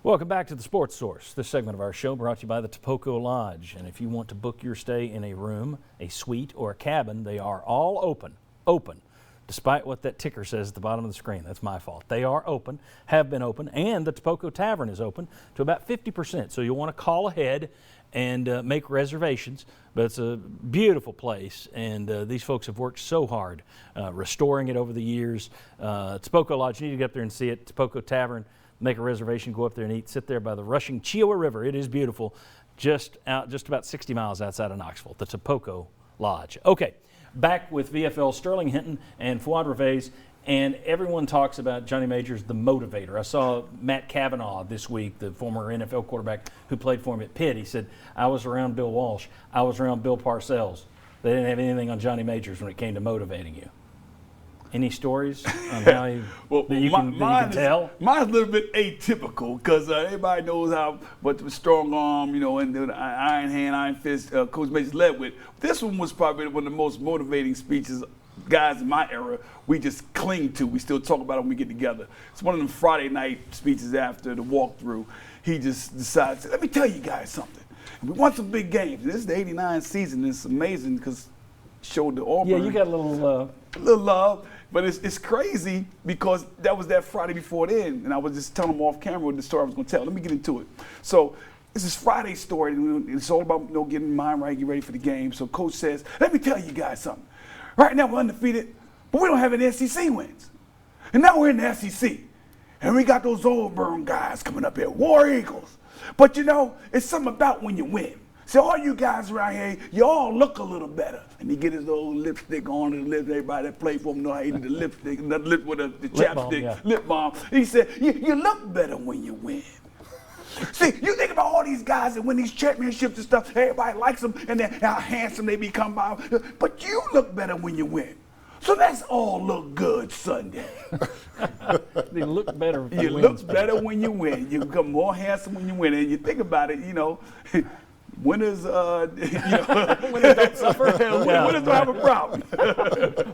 Welcome back to the Sports Source. This segment of our show brought to you by the Topoco Lodge. And if you want to book your stay in a room, a suite, or a cabin, they are all open. Despite what that ticker says at the bottom of the screen. That's my fault. They are open, have been open, and the Topoco Tavern is open to about 50%. So you'll want to call ahead and make reservations. But it's a beautiful place, and these folks have worked so hard restoring it over the years. Topoco Lodge, you need to get up there and see it. Topoco Tavern. Make a reservation, go up there and eat. Sit there by the rushing Chiowa River. It is beautiful. Just about 60 miles outside of Knoxville, the Topoco Lodge. Okay, back with VFL Sterling Hinton and Fuad Reveiz, and everyone talks about Johnny Majors, the motivator. I saw Matt Cavanaugh this week, the former NFL quarterback who played for him at Pitt. He said, I was around Bill Walsh. I was around Bill Parcells. They didn't have anything on Johnny Majors when it came to motivating you. Any stories on how you, that you can tell? Mine's a little bit atypical because everybody knows what the strong arm, and the iron hand, iron fist Coach Majors led with. This one was probably one of the most motivating speeches guys in my era we just cling to. We still talk about it when we get together. It's one of them Friday night speeches after the walkthrough. He just decides, let me tell you guys something. We won some big games. This is the '89 season. It's amazing because showed the Auburn. Yeah, you got a little love. But it's crazy because that was that Friday before then, and I was just telling him off camera the story I was going to tell. Let me get into it. So this is Friday's story. It's all about getting your mind right, get ready for the game. So Coach says, let me tell you guys something. Right now we're undefeated, but we don't have any SEC wins. And now we're in the SEC, and we got those Auburn guys coming up here, War Eagles. But it's something about when you win. So all you guys around here, you all look a little better. And he get his old lipstick on and everybody that played for him know how he did the lipstick, the lip with the chapstick, lip balm. He said, you look better when you win. See, you think about all these guys that win these championships and stuff, everybody likes them and then how handsome they become. But you look better when you win. So let's all look good Sunday. You look better. You look better when you win. You become more handsome when you win. And you think about it, winners, winners don't suffer. Winners don't have a problem.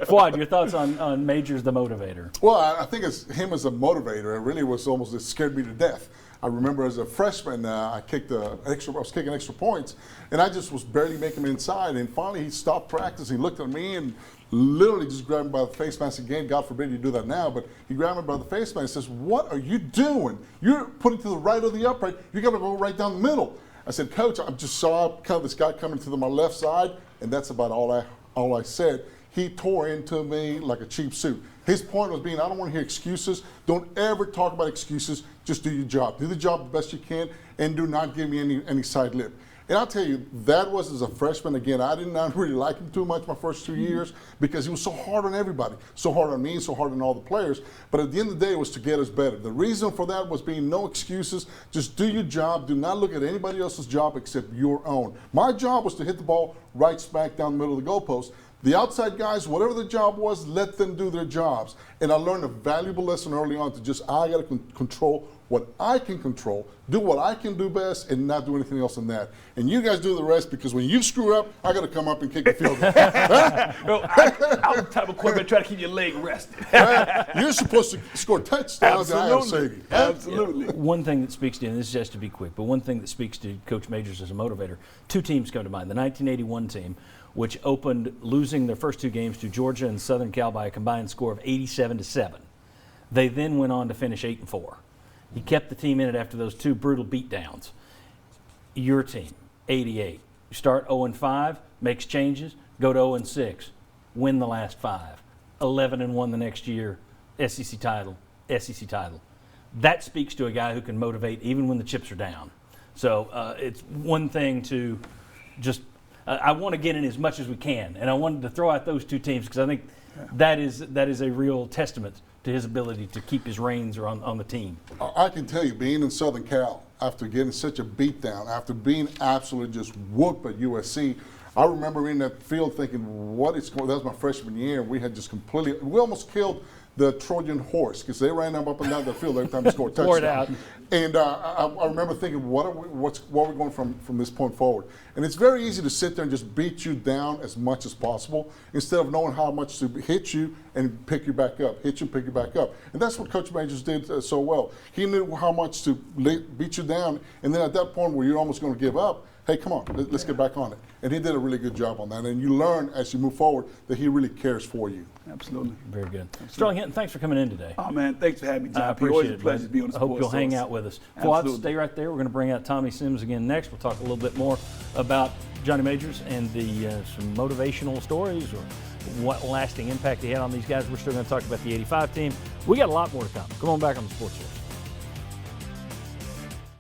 Fuad, your thoughts on Majors the motivator? Well, I think it's him as a motivator. It really was almost, it scared me to death. I remember as a freshman, I was kicking extra points, and I just was barely making him inside. And finally, he stopped practice. He looked at me and literally just grabbed me by the face mask again. God forbid you do that now, but he grabbed me by the face mask and says, "What are you doing? You're putting to the right or the upright. You got to go right down the middle." I said, "Coach, I just saw kind of this guy coming to my left side," and that's about all I said. He tore into me like a cheap suit. His point was being, I don't want to hear excuses. Don't ever talk about excuses. Just do your job. Do the job the best you can, and do not give me any side lip. And I'll tell you, that was as a freshman. Again, I did not really like him too much my first 2 years because he was so hard on everybody, so hard on me, so hard on all the players. But at the end of the day, it was to get us better. The reason for that was being no excuses. Just do your job. Do not look at anybody else's job except your own. My job was to hit the ball right smack down the middle of the goalpost. The outside guys, whatever the job was, let them do their jobs. And I learned a valuable lesson early on to just, I got to control what I can control, do what I can do best, and not do anything else than that. And you guys do the rest, because when you screw up, I got to come up and kick the field goal. I'm the type of quarterback try to keep your leg rested. You're supposed to score touchdowns. Absolutely. One thing that speaks to, and this has to be quick, but one thing that speaks to Coach Majors as a motivator, two teams come to mind. The 1981 team, which opened losing their first two games to Georgia and Southern Cal by a combined score of 87-7. They then went on to finish 8-4. He kept the team in it after those two brutal beatdowns. Your team, 88. You start 0-5, makes changes, go to 0-6, win the last 5. 11-1 the next year, SEC title. That speaks to a guy who can motivate even when the chips are down. So it's one thing to just I want to get in as much as we can, and I wanted to throw out those two teams because I think that is a real testament to his ability to keep his reins on the team. I can tell you, being in Southern Cal, after getting such a beatdown, after being absolutely just whooped at USC, I remember in that field thinking, that was my freshman year, and we had just we almost killed the Trojan horse, because they ran them up and down the field every time they scored a Wore it touchdown. And I remember thinking, what are we going from this point forward? And it's very easy to sit there and just beat you down as much as possible instead of knowing how much to hit you and pick you back up, hit you, pick you back up. And that's what Coach Majors did so well. He knew how much to beat you down, and then at that point where you're almost going to give up, hey, come on, let's get back on it. And he did a really good job on that. And you learn as you move forward that he really cares for you. Absolutely. Very good. Strong Hinton, thanks for coming in today. Oh, man, thanks for having me, John. I P. Always appreciate a it. pleasure to be on the I hope Sports you'll hang Source. out with us. Fuad, Absolutely. stay right there. We're going to bring out Tommy Sims again next. We'll talk a little bit more about Johnny Majors and the some motivational stories or what lasting impact he had on these guys. We're still going to talk about the 85 team. We got a lot more to come. Come on back on the Sports Source.